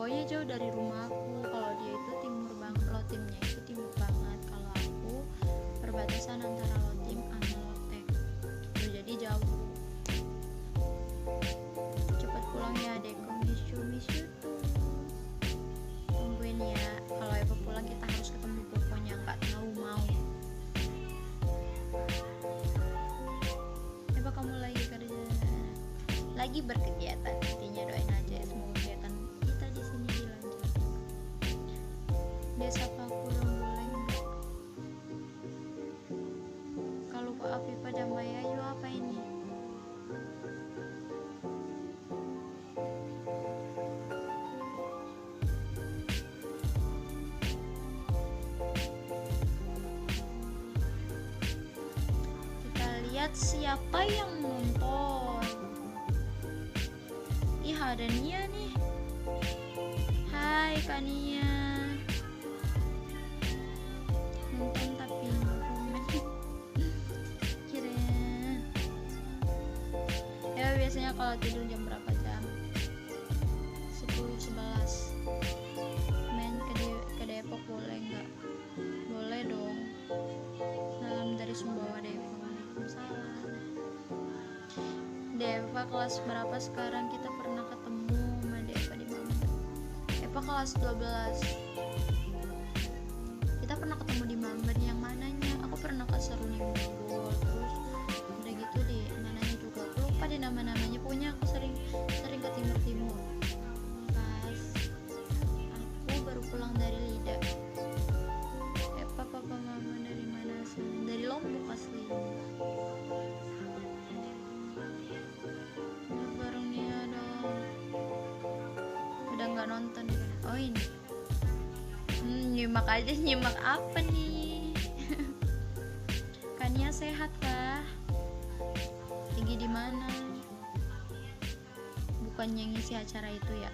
pokoknya jauh dari rumah aku. Kalau dia itu timur banget, Lotimnya itu timur banget. Kalau aku perbatasan antara Lotim sama Lotek tuh, jadi jauh. Cepet pulang ya adekku, miss you tuh. Tungguin ya, kalau Eva pulang kita harus ketemu, pokoknya nggak tahu mau. Eva, kamu lagi kerja, lagi berkegiatan, intinya doain aja semoga kegiatan kita di sini dilanjutkan. Dia sapa aku dong, boleh nggak? Kalau Pak Afifah dan Mbak Yayu apa ini? Kita lihat siapa yang nonton. Ih, ada Nia nih. Hai Kak Nia. Nonton tapi nggak komen. Kira ya biasanya kalau tidur jam berapa jam? 10-11. Main ke Depok boleh nggak? Boleh dong. Salam dari Sumbawa Depok. Waalaikumsalam. Deva kelas berapa sekarang? Kita pernah ketemu sama Deva di mana? Eva kelas 12. Kita pernah ketemu di Mamben, yang mananya? Aku pernah ke Seruni Unggul, terus udah gitu di mananya juga aku lupa deh nama-namanya. Pokoknya aku sering ke timur pas aku baru pulang dari Lida. Papa mama dari mana sih? Dari Lombok asli. Bareng Nia dong. Udah nggak nonton. Oh ini. Nyimak aja, nyimak apa nih? Kania sehat kah? Lagi di mana? Bukannya ngisi acara itu ya?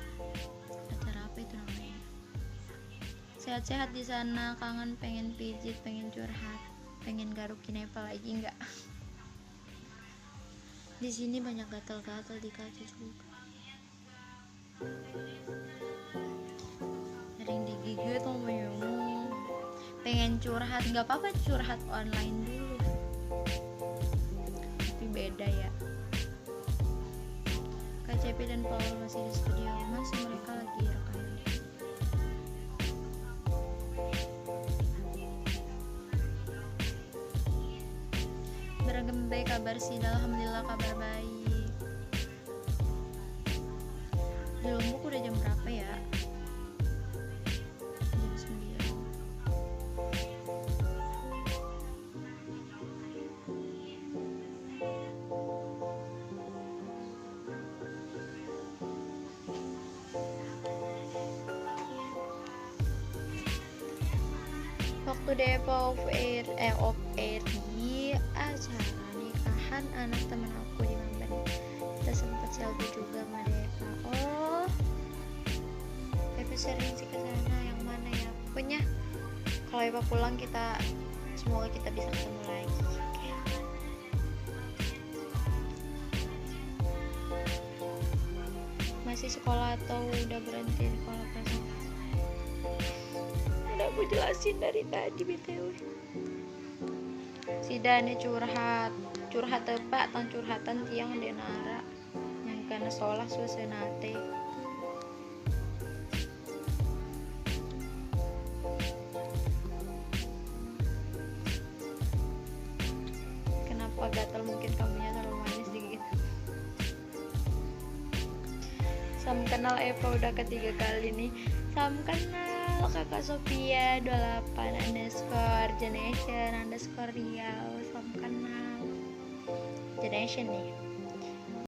Acara apa itu namanya? Sehat-sehat di sana, kangen, pengen pijit, pengen curhat, pengen garukin Eva lagi nggak? Di sini banyak gatal-gatal di kaki juga. Ada yang digigit ngomong. Pengen curhat, nggak apa-apa curhat online dulu. Tapi beda ya. Kak Cepi dan Paul masih di studio, masih mereka lagi rekaman. Bergembe kabar Sida, alhamdulillah kabar baik. Di Lombok udah jam berapa ya? Jam 9. Waktu Depok off air di acara nikahan anak teman aku di Mamben. Kita sempat selfie juga sama Deva. Oh, Deva sering sih ke sana. Yang mana ya? Pokoknya kalau Eva pulang kita semoga kita bisa ketemu lagi. Oke. Masih sekolah atau udah berhenti sekolah perasaan? Udah aku jelasin dari tadi BTW. Si Dani curhat tepak tang curhatan tiang denara yang karena seolah suasana teh. Kenapa gatal? Mungkin kamunya terlalu manis digigit. Sam kenal Eva udah ketiga kali nih. Sam kenal kakak Sophia 28_generation_Riau. Sam kenal generation nih.